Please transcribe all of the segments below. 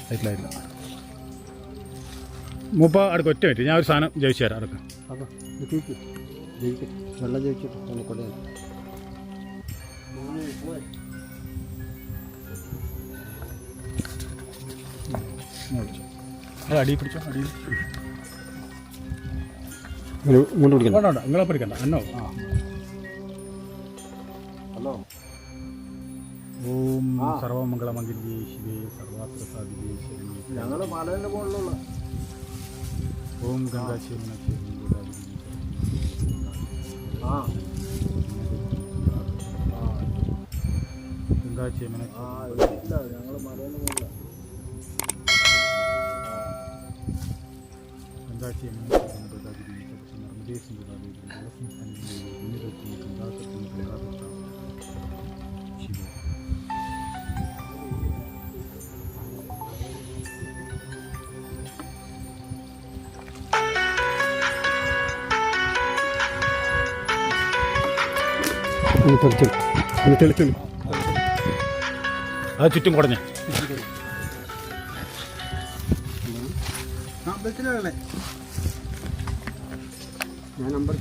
ലൈറ്റിലായില്ല. മൂപ്പ അടുക്ക് ഒറ്റ പറ്റി, ഞാൻ ഒരു സാധനം ജയിച്ചു തരാം. അടുക്ക് വെള്ളം ചോദിച്ചിട്ട് കൊണ്ടേ അടി പിടിച്ചോ, അടി ഇങ്ങോട്ട് പിടിക്കണ്ട. വേണ്ട, നിങ്ങളെ പിടിക്കണ്ട. എന്നോ ഹലോ. ഓം സർവമംഗളമംഗല്യേ ശിവേ സർവാത്ര സാധികേ ശരണേ. ഞങ്ങൾ മലേൻ്റെ മുകളിലുള്ള ഓം ഗംഗാശിവന ഗംഗാശിവന ഞങ്ങൾ മലേൻ്റെ മുകളിൽ ഗംഗാശിവന അത് ചുറ്റും കുടഞ്ഞേ. ഞാൻ നമ്പർ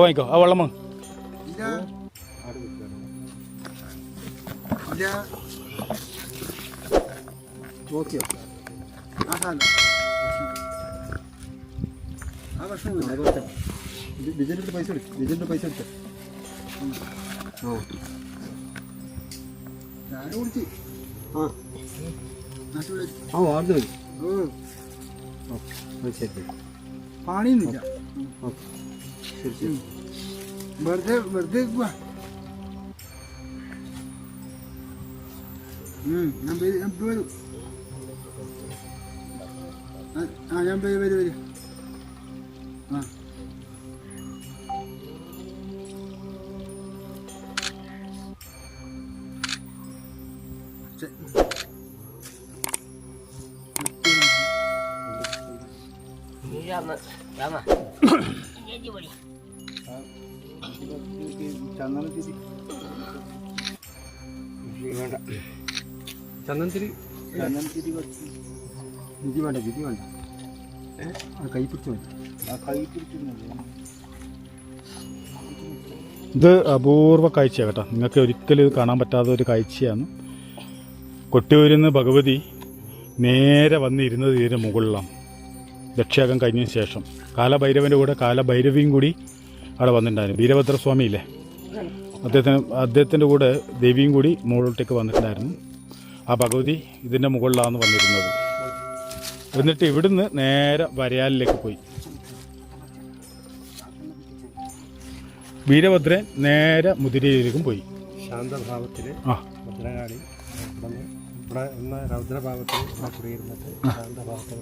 വാങ്ങിക്കോ. ആ വെള്ളം നോക്കിയോ? വിജയൻ്റെ പൈസ എടുക്കും. വിജയൻ്റെ പൈസ എടുത്ത് ഞാൻ കുടിച്ച് വാർന്നു മതി. ശരി, പാണിയൊന്നുമില്ല. ശരി ശരി, വെറുതെ വെറുതെ ഞാൻ വരും. ഞാൻ വരും. ആ ചന്ദനത്തിരി വിധി വേണ്ട, വിധി വേണ്ട. കൈ പിടിച്ചു മതി. കൈ പിടിച്ചിരുന്നത് ഇത് അപൂർവ കാഴ്ചയാണ് കേട്ടോ. നിങ്ങൾക്ക് ഒരിക്കലും ഇത് കാണാൻ പറ്റാത്ത ഒരു കാഴ്ചയാണ്. കൊട്ടിയൂരിന്ന് ഭഗവതി നേരെ വന്നിരുന്നത് ഇതിന് മുകളിലാണ്. ദക്ഷയാഗം കഴിഞ്ഞതിന് ശേഷം കാലഭൈരവൻ്റെ കൂടെ കാലഭൈരവിയും കൂടി അവിടെ വന്നിട്ടുണ്ടായിരുന്നു. വീരഭദ്രസ്വാമിയില്ലേ, അദ്ദേഹത്തിൻ്റെ കൂടെ ദേവിയും കൂടി മുകളിലോട്ടേക്ക് വന്നിട്ടുണ്ടായിരുന്നു. ആ ഭഗവതി ഇതിൻ്റെ മുകളിലാണ് വന്നിരുന്നത്. എന്നിട്ട് ഇവിടുന്ന് നേരെ വരയാലിലേക്ക് പോയി. വീരഭദ്രൻ നേരെ മുതിരയിലേക്കും പോയി. ശാന്തഭാവത്തിൽ ഭദ്രകാളി ഇവിടെ ഇന്ന് രൗദ്രഭാവത്തിൽ കുടിയിരുന്നിട്ട് ശാന്തഭാവത്തിൽ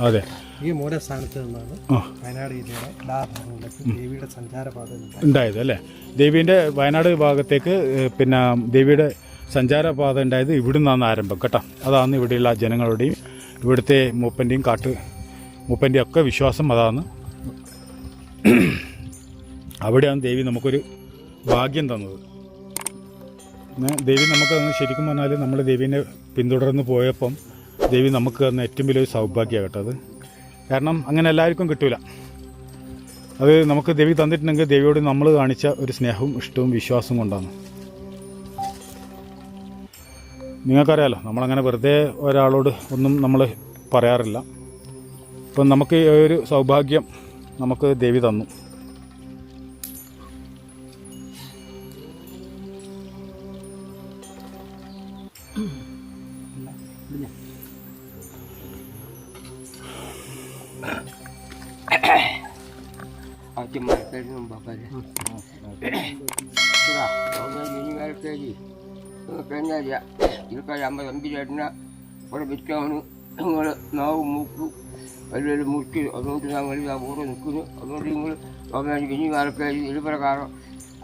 അതെ, ഈ മൂലസ്ഥാനത്ത് നിന്നാണ് വയനാട് ജില്ലയുടെ എല്ലാ ഭാഗങ്ങളിലേക്കും ദേവിയുടെ സഞ്ചാരപാത ഉണ്ടായത് അല്ലേ. ദേവീൻ്റെ വയനാട് ഭാഗത്തേക്ക് പിന്നെ ദേവിയുടെ സഞ്ചാരപാത ഉണ്ടായത് ഇവിടുന്നാണ് ആരംഭം കേട്ടോ. അതാണ് ഇവിടെയുള്ള ജനങ്ങളുടെയും ഇവിടുത്തെ മൂപ്പൻ്റെയും മൂപ്പൻ്റെയും ഒക്കെ വിശ്വാസം അതാണ്. അവിടെയാണ് ദേവി നമുക്കൊരു ഭാഗ്യം തന്നത്. ദേവി നമുക്ക് തന്ന് ശരിക്കും പറഞ്ഞാൽ നമ്മൾ ദേവീനെ പിന്തുടർന്ന് പോയപ്പം ദേവി നമുക്ക് തന്ന ഏറ്റവും വലിയൊരു സൗഭാഗ്യമാണ് കേട്ടോ അത്. കാരണം അങ്ങനെ എല്ലാവർക്കും കിട്ടൂല. അത് നമുക്ക് ദേവി തന്നിട്ടുണ്ടെങ്കിൽ ദേവിയോട് നമ്മൾ കാണിച്ച ഒരു സ്നേഹവും ഇഷ്ടവും വിശ്വാസവും കൊണ്ടാണ്. നിങ്ങൾക്കറിയാലോ, നമ്മളങ്ങനെ വെറുതെ ഒരാളോട് ഒന്നും നമ്മൾ പറയാറില്ല. ഇപ്പം നമുക്ക് ഈ ഒരു സൗഭാഗ്യം നമുക്ക് ദേവി തന്നു. ചേട്ടന ഇവിടെ വെച്ചാണ് നിങ്ങൾ നാവും മൂക്കും വലിയൊരു മുറിച്ച്. അതുകൊണ്ട് ഞങ്ങൾ കൂടെ നിൽക്കുന്നു. അതുകൊണ്ട് നിങ്ങൾ ഗവൺമെൻറ് ഇനി കാലക്കാരി ഇരുപ്രകാരം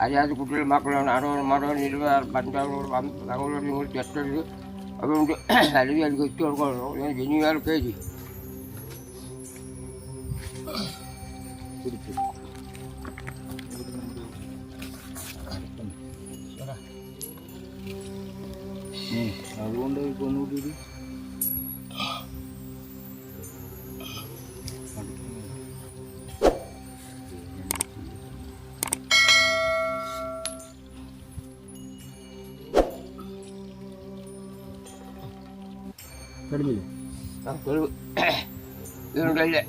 അതായത് കുട്ടികൾ മക്കളാണ് മടവൻ 25 ഞങ്ങളോട് നിങ്ങൾ തെറ്റരുത്. അതുകൊണ്ട് അല്ലെങ്കിൽ എനിക്ക് വെച്ച് കൊടുക്കണോ ഞാൻ ഇനി കാലക്കാരി അതുകൊണ്ട് ഒന്നുകൂടി കഴിഞ്ഞില്ലേ ഇതുണ്ടല്ലേ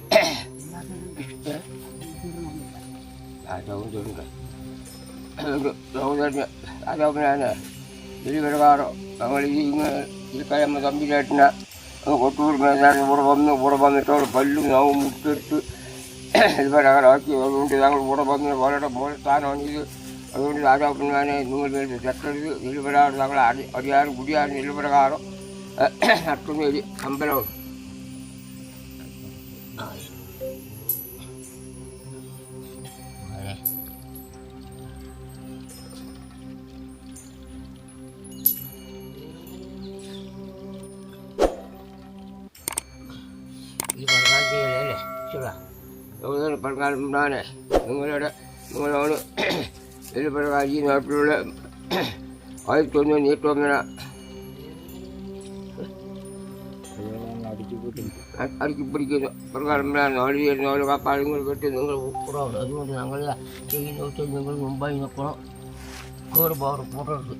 അതോപ്പനാണ് ഇതിൽ പ്രകാരം ഞങ്ങൾ ഈ കഴിയുമ്പോൾ തമ്പിലേട്ടിനെ കൂടെ വന്നിട്ട് പല്ലും നാവും മുട്ടിട്ട് ഇത് പ്രകാരമാക്കി അതുകൊണ്ട് ഞങ്ങൾ കൂടെ വന്ന് വളരെ മോശം സ്ഥാനമാണ് ഇത്. അതുകൊണ്ട് രാജാപ്പനാനെ നിങ്ങൾ വേണ്ടി തെറ്റരുത്. ഇതിൽ പ്രകാരം ഞങ്ങൾ അടിയാറും കുടിയാറും ഇതിൽ പ്രകാരം നടത്തുന്ന ഒരു അമ്പലമാണ്. ഈ പണക്കാലത്തിലല്ലേ ശരി പണക്കാലം നിങ്ങളോട് ഇതിൽ പ്രകാരം ഈ നാട്ടിലുള്ള 1991 അടുക്കി പിടിക്കുന്നു പ്രകാരം നാല് കാപ്പാടുകൾ കെട്ടി നിങ്ങൾ കുറവാണ്. അതുകൊണ്ട് ഞങ്ങൾ ചെയ്യുന്ന വെച്ചാൽ നിങ്ങൾ മുമ്പായി നിൽക്കണം. നിങ്ങൾ ഫോട്ടോ എടുത്ത്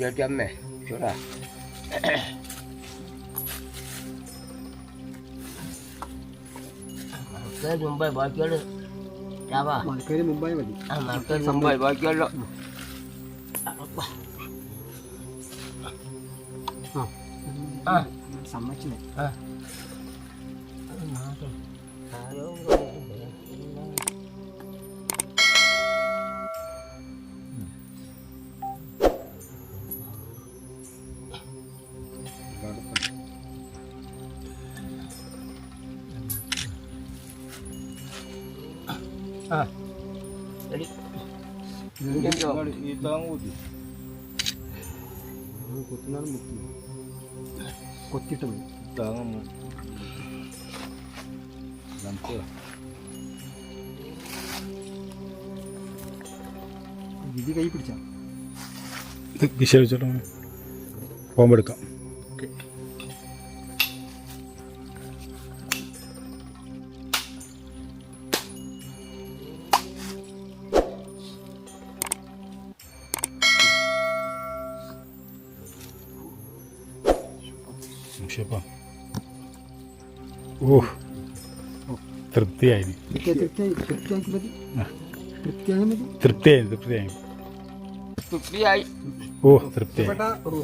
ചേച്ചമ്മേ ചൂടാ മുമ്പായി ബാക്കിയാണ് മലക്കരി മുംബൈ മതി. മുമ്പായി ബാക്കിയല്ലോ സമ്മതിച്ചില്ലേ? ready. ഈ താങ്ങൂതി കൊത്തിനാണ് മുക്കി കൊത്തിട്ട് മതി. താങ്ങ വിധി കൈ പിടിച്ചാ ഇത് വിശേഷിച്ചോട്ടോ പോകുമ്പോഴെടുക്കാം. ഓക്കെ. ഓ തൃപ്തിയായി തൃപ്തിയായി തൃപ്തിയായി ഓ തൃപ്തിയായി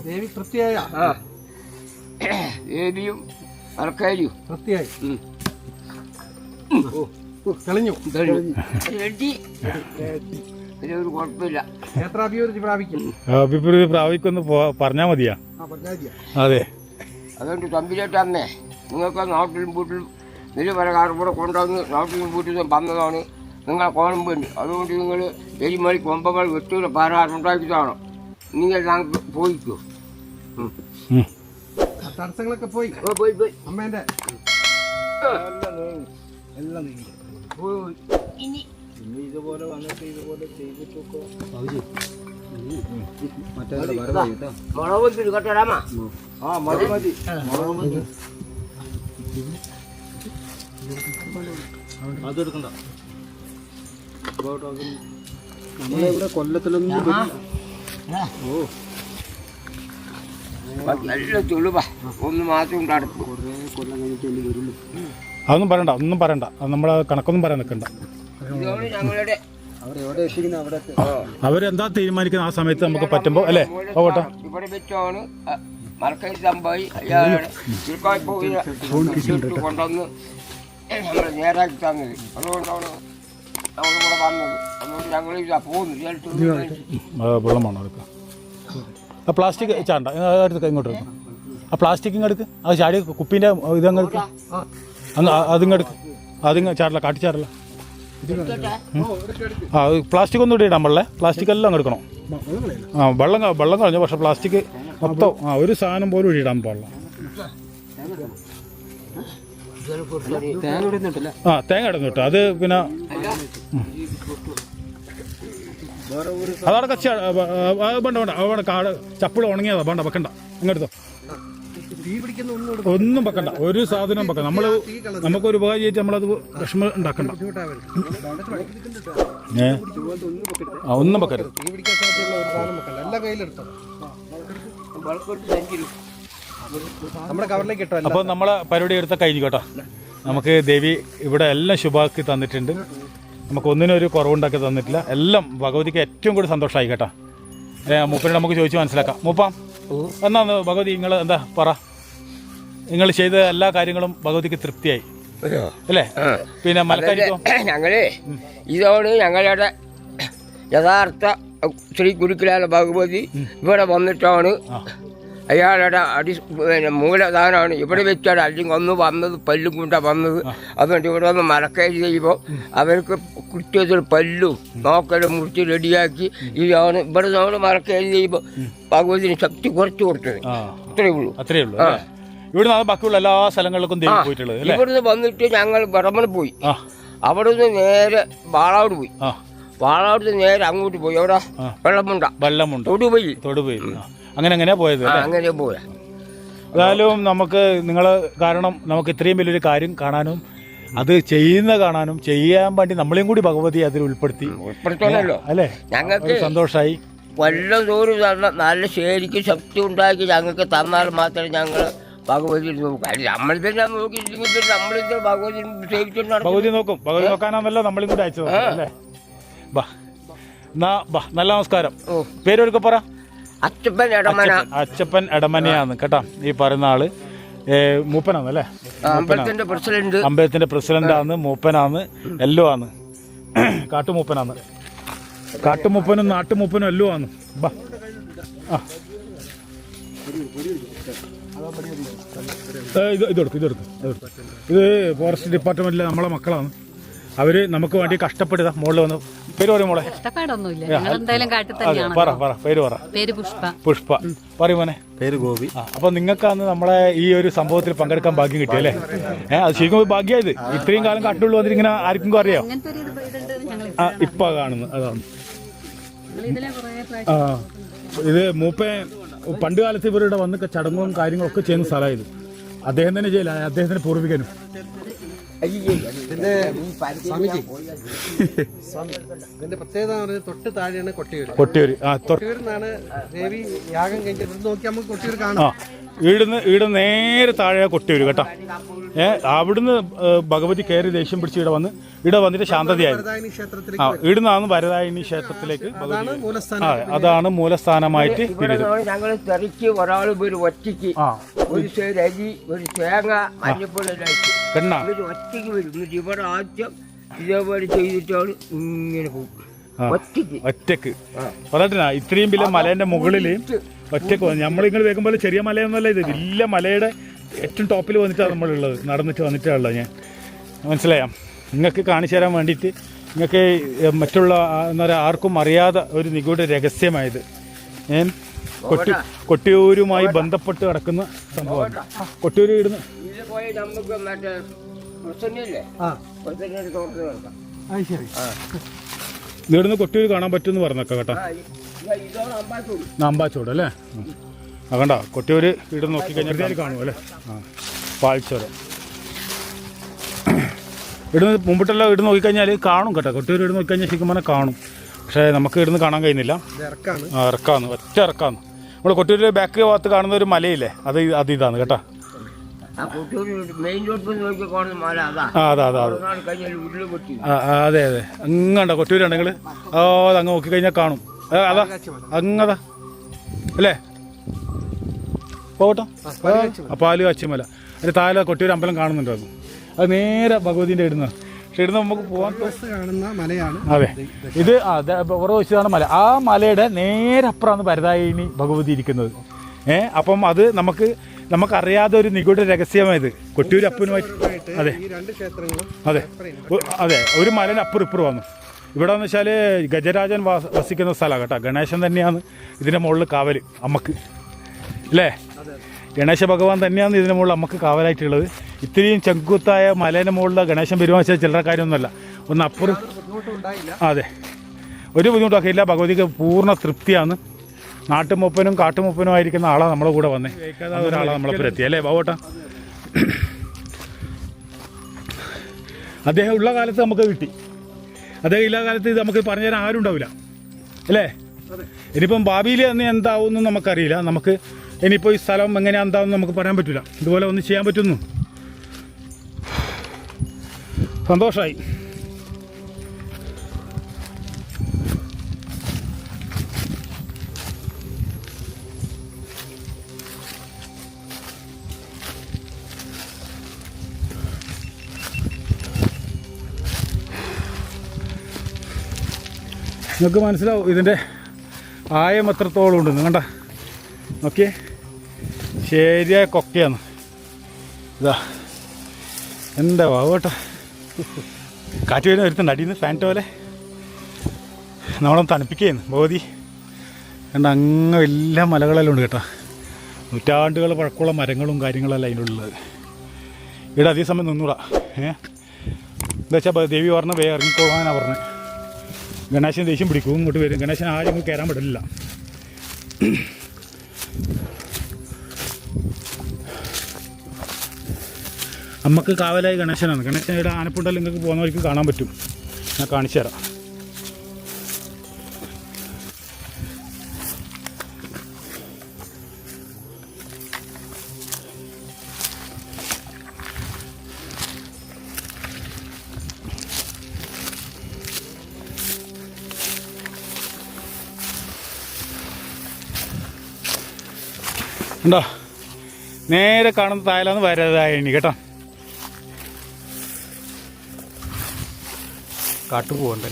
ദേവി തൃപ്തിയായ ദേവിയും അർക്കാരിയും തൃപ്തിയായി തെളിഞ്ഞു. റെഡി. ഇതിലൊരു കുഴപ്പമില്ല. ക്ഷേത്രാഭിവൃദ്ധി പ്രാപിക്കും. അഭിപ്രായം പ്രാപിക്കൊന്ന് പറഞ്ഞാൽ മതിയാ. അതെ. അതുകൊണ്ട് തമ്പിലേട്ടമ്മേ നിങ്ങൾക്ക് നാട്ടിലും വീട്ടിലും നിലപരകാരം കൂടെ കൊണ്ടുവന്ന് നാട്ടിലും വീട്ടിലും വന്നതാണ് നിങ്ങളെ കോണം വേണ്ടി. അതുകൊണ്ട് നിങ്ങൾ എരിമണിക്ക് 9 മണി വെട്ടൂല പാരാറുണ്ടാക്കിയതാണ്. നിങ്ങൾ ഞങ്ങൾക്ക് പോയിക്കോ. തടസ്സങ്ങളൊക്കെ പോയി പോയി പോയി അമ്മേന്റെ എല്ലാം നീങ്ങി. ഇനി പിന്നെ ഇതുപോലെ വന്നിട്ട് ഇതുപോലെ ചെയ്തിട്ടൊക്കെ മുളക് കേട്ടോരാമാ. ആ മതി മതി. അതെടുക്കണ്ട. നമ്മളിവിടെ കൊല്ലത്തിലൊന്നും ഓ എല്ലാം തുളുവാ. 1 മാസം കൊണ്ട് അടുപ്പ്. കുറേ കൊല്ലം കഴിഞ്ഞിട്ട് എಲ್ಲಿ വരുള്ളൂ. അതൊന്നും പറയണ്ട, ഒന്നും പറയണ്ട. അത് നമ്മളെ കണക്കൊന്നും പറയാൻ നിൽക്കണ്ട. ഇതാണ് ഞങ്ങളുടെ അവരെവിടെ എത്തിക്കുന്ന അവിടെ അവരെന്താ തീരുമാനിക്കുന്ന ആ സമയത്ത് നമുക്ക് പറ്റുമ്പോൾ അല്ലേ പോകട്ടെ. ഇവിടെ വെച്ചാണ് മറക്കൈ സംഭവി അയാളുടെ ചുരുക്കായി പോയി കൊണ്ടുവന്ന് നമ്മൾ നേരാക്കി തന്നത്. അതുകൊണ്ടാണ് ഞങ്ങൾ ഇവിടെ വന്നത്. അതുകൊണ്ട് ഞങ്ങൾ പോകുന്നു. വെള്ളം വേണം എടുക്കുക. ആ പ്ലാസ്റ്റിക് ചാണ്ട എടുക്കുക, ഇങ്ങോട്ട് എടുക്കുക. ആ പ്ലാസ്റ്റിക് ഇങ്ങ് എടുക്കുക. അത് ചാടി കുപ്പീൻ്റെ ഇതങ്ങ് എടുക്കുക. അങ്ങ് അതിങ്ങ് എടുക്കുക. അതിങ്ങ് ചാടില്ല, കാട്ടിച്ചാടില്ല. ആ പ്ലാസ്റ്റിക് ഒന്നും ഇവിടെ ഇടാൻ പാടില്ലേ. പ്ലാസ്റ്റിക് എല്ലാം എടുക്കണം. ആ വെള്ളം കളഞ്ഞു. പക്ഷെ പ്ലാസ്റ്റിക് മൊത്തം ഒരു സാധനം പോലും ഇവിടെ ഇടാൻ പാടില്ല. ആ തേങ്ങ ഇടുന്നു കേട്ടോ. അത് പിന്നെ അതവിടെ കച്ച വേണ്ട വേണ്ട അവിടെ കാട് ചപ്പിള ഉണങ്ങിയതാ, വേണ്ട വെക്കണ്ട, ഇങ്ങെടുത്തോ. ഒന്നും വെക്കണ്ട, ഒരു സാധനം വെക്കണ്ട. നമുക്കൊരു ഉപകാരം ചെയ്തിട്ട് നമ്മളത് വിഷമം ഉണ്ടാക്കണ്ട. ഒന്നും വെക്കരുത്. അപ്പോൾ നമ്മളെ പരിപാടി എടുത്ത കഴിഞ്ഞു കേട്ടോ. നമുക്ക് ദേവി ഇവിടെ എല്ലാം ശുഭാക്കി തന്നിട്ടുണ്ട്. നമുക്ക് ഒന്നിനൊരു കുറവുണ്ടാക്കി തന്നിട്ടില്ല. എല്ലാം ഭഗവതിക്ക് ഏറ്റവും കൂടുതൽ സന്തോഷമായി കേട്ടോ. മൂപ്പനോട് നമുക്ക് ചോദിച്ച് മനസ്സിലാക്കാം. മൂപ്പാം എന്നാന്ന് ഭഗവതി നിങ്ങൾ എന്താ പറ, നിങ്ങൾ ചെയ്ത എല്ലാ കാര്യങ്ങളും ഭഗവതിക്ക് തൃപ്തിയായി അല്ലേ? പിന്നെ മലക്കാരിക്കോ? ഞങ്ങള് ഇതോട് ഞങ്ങളുടെ യഥാർത്ഥ ശ്രീ കുരുക്കിലാല ഭഗവതി ഇവിടെ വന്നിട്ടാണ് അയാളുടെ മൂലധാനമാണ് ഇവിടെ വെച്ചാണ്. അല്ലെങ്കിൽ ഒന്ന് വന്നത് പല്ലും കൊണ്ടാണ് വന്നത്. അതുകൊണ്ട് ഇവിടെ വന്ന് മലക്കരി ചെയ്യുമ്പോൾ അവർക്ക് കുറ്റത്തിൽ പല്ലും നോക്കലും മുറിച്ച് റെഡിയാക്കി ഇതാണ് ഇവിടെ നമ്മൾ മലക്കരി ചെയ്യുമ്പോൾ ഭഗവതിന് ശക്തി കുറച്ച് കൊടുത്തത്. അത്രയേ ഉള്ളൂ. ഇവിടുന്ന് ബാക്കിയുള്ള എല്ലാ സ്ഥലങ്ങളിലേക്കും പോയിട്ടുള്ളത്. ഇവിടുന്ന് വന്നിട്ട് ഞങ്ങൾ വടമണ പോയി, അവിടുന്ന് നേരെ വാളാട് പോയി, വാളാട് നേരെ അങ്ങോട്ട് പോയി. അവിടെ വെള്ളമുണ്ട തൊടുപുഴയിൽ അങ്ങനെയാ പോയത്. അങ്ങനെ പോയ ഏതായാലും നമുക്ക് നിങ്ങൾ കാരണം നമുക്ക് ഇത്രയും വലിയൊരു കാര്യം കാണാനും അത് ചെയ്യുന്ന കാണാനും ചെയ്യാൻ വേണ്ടി നമ്മളെയും കൂടി ഭഗവതി അതിൽ ഉൾപ്പെടുത്തണല്ലോ അല്ലേ? ഞങ്ങൾക്ക് സന്തോഷമായി. കൊല്ലം തോറും നല്ല ശരിക്കും ശക്തി ഉണ്ടാക്കി ഞങ്ങൾക്ക് തന്നാൽ മാത്രമേ ഞങ്ങൾ ഭഗവതി നോക്കും. നമ്മൾ തന്നെ നോക്കിയില്ലെങ്കിൽ നമ്മളിത് ഭഗവതി ഭഗവതി നോക്കും. ഭഗവതി നോക്കാനാണല്ലോ നമ്മളും കൂടി അയച്ചത് അല്ലേ? നല്ല നമസ്കാരം. പേരൊക്കെ പറ. അച്ചപ്പൻ എടമനയാന്ന് കേട്ടോ. ഈ പറയുന്ന ആള് മൂപ്പനാണ് അല്ലേ? അമ്പലത്തിന്റെ പ്രസിഡന്റാന്ന്, മൂപ്പനാന്ന്, എല്ലോ ആണ്, കാട്ടുമൂപ്പനാന്ന്. കാട്ടുമൂപ്പനും നാട്ടുമൂപ്പനും എല്ലോ ആണ്. ഇത് ഫോറസ്റ്റ് ഡിപ്പാർട്ട്മെന്റിലെ നമ്മളെ മക്കളാണ്. അവര് നമുക്ക് വേണ്ടി കഷ്ടപ്പെടുക. മുകളിൽ വന്ന് പേര് പറയും മോളെ. പറ പേര് പറ. പുഷ്പ പറയും മോനെ. പേര് ഗോപി. അപ്പൊ നിങ്ങൾക്കാണ് നമ്മളെ ഈ ഒരു സംഭവത്തിൽ പങ്കെടുക്കാൻ ഭാഗ്യം കിട്ടിയല്ലേ? അത് ശരിക്കും ഭാഗ്യമായത്. ഇത്രയും കാലം കാട്ടുള്ളൂ വന്നിരിങ്ങനെ ആർക്കും അറിയാം. ഇപ്പൊ കാണുന്നത് അതാണ്. ഇത് മൂപ്പൻ പണ്ട് കാലത്ത് ഇവരുടെ വന്ന് ചടങ്ങും കാര്യങ്ങളൊക്കെ ചെയ്യുന്ന സ്ഥലമായത്. അദ്ദേഹം തന്നെ ചെയ്യില്ല, അദ്ദേഹത്തിന്റെ പൂർവികനും. ഇതിന്റെ പ്രത്യേകത തൊട്ട് താഴെയാണ് കൊട്ടിയൂര്. കൊട്ടിയൂരിന്നാണ് ദേവി യാഗം കഴിഞ്ഞിട്ട് നോക്കി നമുക്ക് കൊട്ടിയൂർ കാണാം. ഈടുന്ന് നേരെ താഴെ കൊട്ടിയൂര് കേട്ടോ. അവിടുന്ന് ഭഗവതി കയറി ദേഷ്യം പിടിച്ച് ഇവിടെ വന്നിട്ട് ശാന്തതയായിരുന്നു. ഇവിടുന്നാണ് വരദായിനി ക്ഷേത്രത്തിലേക്ക്. അതാണ് മൂലസ്ഥാനമായിട്ട്. ഞങ്ങൾ തിരക്കി ഒരാൾ ഒരു ഒറ്റയ്ക്ക് ഒരു അരി ഒരു തേങ്ങ മഞ്ഞപ്പൊടി ഒറ്റയ്ക്ക് വരും. ഇവിടെ ആദ്യം ഇതേപോലെ ചെയ്തിട്ടാണ് ഇങ്ങനെ പോകും ഒറ്റക്ക്. പറഞ്ഞിട്ടാ ഇത്രയും വലിയ മലേന്റെ മുകളില് ഒറ്റക്ക് നമ്മളിങ്ങനെ വേഗം ചെറിയ മലയൊന്നുമല്ല ഇത്. വലിയ മലയുടെ ഏറ്റവും ടോപ്പിൽ വന്നിട്ടാണ് നമ്മളുള്ളത്. നടന്നിട്ട് വന്നിട്ടാണുള്ളത്. ഞാൻ മനസ്സിലായാം നിങ്ങൾക്ക് കാണിച്ചു തരാൻ വേണ്ടിയിട്ട്. നിങ്ങൾക്ക് മറ്റുള്ള എന്താ പറയുക ആർക്കും അറിയാതെ ഒരു നിഗൂഢ രഹസ്യമായത് കൊട്ടിയൂരുമായി ബന്ധപ്പെട്ട് കിടക്കുന്ന സംഭവമാണ്. കൊട്ടിയൂർ ഇടുന്ന ഇവിടുന്ന് കൊട്ടിയൂർ കാണാൻ പറ്റുമെന്ന് പറഞ്ഞേക്കാം കേട്ടോ. അമ്പാച്ചോട് അല്ലേ? കണ്ട കൊട്ടിയൂർ ഇവിടെ നോക്കിക്കഴിഞ്ഞാൽ കാണും അല്ലേ? പാൽച്ചോരം ഇവിടുന്ന് മുമ്പിട്ടെല്ലാം ഇവിടെ നോക്കിക്കഴിഞ്ഞാൽ കാണും കേട്ടോ. കൊട്ടിയൂർ ഇവിടെ നോക്കിക്കഴിഞ്ഞാൽ ശരിക്കും പറഞ്ഞാൽ കാണും. പക്ഷേ നമുക്ക് ഇവിടുന്ന് കാണാൻ കഴിയുന്നില്ല. ഇറക്കാന്ന്, ഒറ്റ ഇറക്കാന്ന്. നമ്മൾ കൊട്ടിയൂർ ബാക്ക് ഭാഗത്ത് കാണുന്ന ഒരു മലയില്ലേ, അത് ഇതാണ് കേട്ടോ. അതെ അങ്ങണ്ട കൊട്ടിയൂരുണ്ടെങ്കിൽ അങ്ങ് നോക്കിക്കഴിഞ്ഞാൽ കാണും. അതാ അങ്ങതാ അല്ലേ? പോകട്ടോ. പാല് കാച്ചിമല അതിന് താഴെ കൊട്ടിയൂർ അമ്പലം കാണുന്നുണ്ടായിരുന്നു. അത് നേരെ ഭഗവതിൻ്റെ ഇടുന്ന. പക്ഷെ ഇടുന്ന നമുക്ക് പോകാൻ കാണുന്ന മലയാണ്. അതെ, ഇത് പുറകെ വെച്ചതാണ് മല. ആ മലയുടെ നേരെ അപ്പുറമാണ് വരദായിനി ഭഗവതി ഇരിക്കുന്നത്. അപ്പം അത് നമുക്കറിയാതെ ഒരു നിഗൂഢ രഹസ്യമായത് കൊട്ടിയൂർ അപ്പനുമായിട്ട്. അതെ അതെ അതെ, ഒരു മലന് അപ്പുറം ഇപ്പുറം വന്നു. ഇവിടെ എന്ന് വെച്ചാൽ ഗജരാജൻ വസിക്കുന്ന സ്ഥലമാണ് കേട്ടോ. ഗണേശൻ തന്നെയാണ് ഇതിൻ്റെ മുകളിൽ കാവൽ അമ്മക്ക് അല്ലേ? ഗണേശ ഭഗവാൻ തന്നെയാണ് ഇതിൻ്റെ മുകളിൽ അമ്മക്ക് കാവലായിട്ടുള്ളത്. ഇത്രയും ചെങ്കുത്തായ മലേൻ്റെ മുകളിൽ ഗണേശൻ പെരുമാച്ചാൽ ചില്ലറ കാര്യമൊന്നുമല്ല. ഒന്ന് അപ്പുറം. അതെ, ഒരു ബുദ്ധിമുട്ടൊക്കെ ഇല്ല. ഭഗവതിക്ക് പൂർണ്ണ തൃപ്തിയാണ്. നാട്ടുമൂപ്പനും കാട്ടുമൂപ്പനും ആയിരിക്കുന്ന ആളാണ് നമ്മളെ കൂടെ വന്നേ. ഒരാളാണ് നമ്മളെ എത്തി അല്ലേ ബാബോട്ട? അദ്ദേഹം ഉള്ള കാലത്ത് നമുക്ക് കിട്ടി. അദ്ദേഹം ഇല്ലാ കാലത്ത് ഇത് നമുക്ക് പറഞ്ഞു തരാൻ ആരും ഉണ്ടാവില്ല അല്ലേ? ഇനിയിപ്പം ഭാവിയിൽ അന്ന് എന്താവുമെന്ന് നമുക്കറിയില്ല. നമുക്ക് ഇനിയിപ്പോൾ ഈ സ്ഥലം എങ്ങനെയാണ് എന്താണെന്ന് നമുക്ക് പറയാൻ പറ്റില്ല. ഇതുപോലെ ഒന്ന് ചെയ്യാൻ പറ്റുന്നു. സന്തോഷമായി. നിങ്ങൾക്ക് മനസ്സിലാവും ഇതിൻ്റെ ആയം എത്രത്തോളം ഉണ്ടെന്ന്. കണ്ട നോക്കിയേ, ശരിയായ കൊക്കയാണ്. ഇതാ എന്താ വാവട്ടെ, കാറ്റ് വരുന്ന ഒരുത്തുണ്ട് അടിയിൽ നിന്ന് ഫാൻറ്റ് പോലെ. നമ്മളൊന്ന് തണുപ്പിക്കുകയെന്ന് ഭഗവതി. കണ്ട അങ്ങ് എല്ലാ മലകളെല്ലാം ഉണ്ട് കേട്ടോ. നൂറ്റാണ്ടുകൾ പഴക്കമുള്ള മരങ്ങളും കാര്യങ്ങളെല്ലാം അതിൻ്റെ ഉള്ളത്. ഇവിടെ അധിക സമയം നിന്നൂടാ. എന്താ വെച്ചാൽ ദേവി പറഞ്ഞ വേഗം ഇറങ്ങിക്കോളാനാണ് പറഞ്ഞത്. ഗണേശൻ ദേഷ്യം പിടിക്കും, ഇങ്ങോട്ട് വരും. ഗണേശൻ ആരും ഇങ്ങോട്ട് കയറാൻ പറ്റില്ല. നമുക്ക് കാവലായി ഗണേശനാണ്. ഗണേശനയുടെ ആനപ്പുണ്ടൽ നിങ്ങൾക്ക് പോകുന്നവർക്ക് കാണാൻ പറ്റും. ഞാൻ കാണിച്ചു തരാം. ഉണ്ടോ? നേരെ കാണുന്ന തായലാന്ന് വരതായണി കേട്ടോ. കാട്ടുപോകണ്ട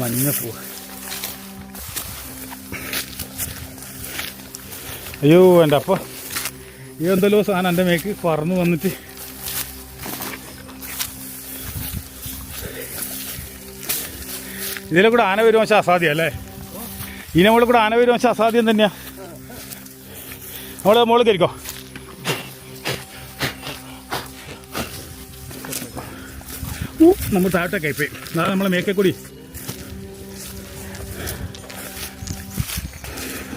മഞ്ഞ പൂ. അയ്യോ എൻ്റെ അപ്പ, ഈ എന്തല്ലോ സാധനം എൻ്റെ മേക്ക് പറന്ന് വന്നിട്ട്. ഇതിലെ കൂടെ ആന വരുവാൻ വെച്ചാൽ അസാധ്യം അല്ലേ? ഇതിനെ മുകളിൽ കൂടെ ആന വരുവാൻ വെച്ചാൽ അസാധ്യം തന്നെയാ. മോള് കയറിക്കോ. നമ്മൾ താഴോട്ടൊക്കെ ആയിപ്പോയി. അതാണ് നമ്മളെ മേക്കേക്കൂടി.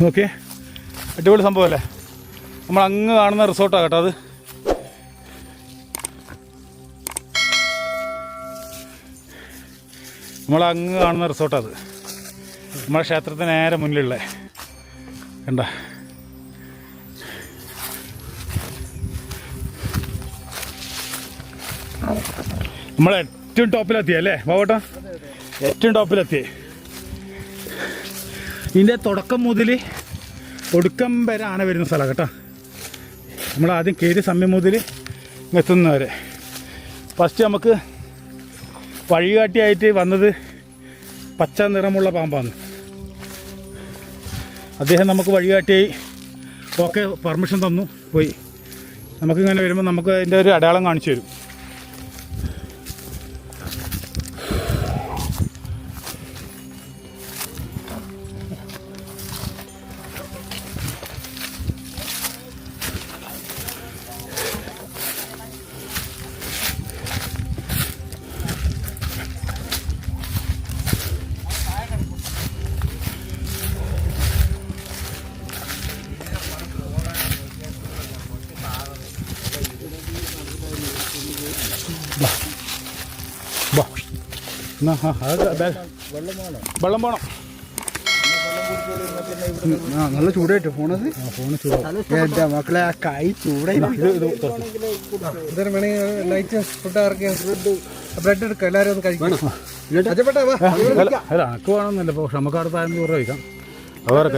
ഓക്കെ, അടിപൊളി സംഭവമല്ലേ? നമ്മൾ അങ്ങ് കാണുന്ന റിസോർട്ടാണ് കേട്ടോ അത്. നമ്മളങ്ങ് കാണുന്ന റിസോർട്ടാണ് അത്. നമ്മളെ ക്ഷേത്രത്തിന് നേരെ മുന്നിലുള്ള കണ്ട. നമ്മൾ ഏറ്റവും ടോപ്പിലെത്തി അല്ലേ ബാബോട്ടാ? ഏറ്റവും ടോപ്പിലെത്തി. ഇതിൻ്റെ തുടക്കം മുതൽ ഒടുക്കം വരെ ആന വരുന്ന സ്ഥലമാണ് കേട്ടോ. നമ്മളാദ്യം കയറിയ സമയം മുതൽ എത്തുന്നവരെ. ഫസ്റ്റ് നമുക്ക് വഴികാട്ടിയായിട്ട് വന്നത് പച്ച നിറമുള്ള പാമ്പാണ്. അദ്ദേഹം നമുക്ക് വഴികാട്ടിയായി ഓക്കെ പെർമിഷൻ തന്നു പോയി. നമുക്കിങ്ങനെ വരുമ്പോൾ നമുക്ക് അതിൻ്റെ ഒരു അടയാളം കാണിച്ചു തരും. വെള്ളം പോണം. നല്ല ചൂടായിട്ട് ഫോണത്. ഫോണ് ചൂടാ മക്കളെ, ആ കൈ ചൂടായി. ലൈറ്റ് ഫുഡ് ഇറക്കിയ ബ്രെഡ് എടുക്കാം. എല്ലാവരും ഒന്ന് കഴിക്കണം. അല്ല അനക്ക് വേണമെന്നില്ല. ഇപ്പോൾ ക്ഷമക്കാട് 500 രൂപ വയ്ക്കാം. വേറെ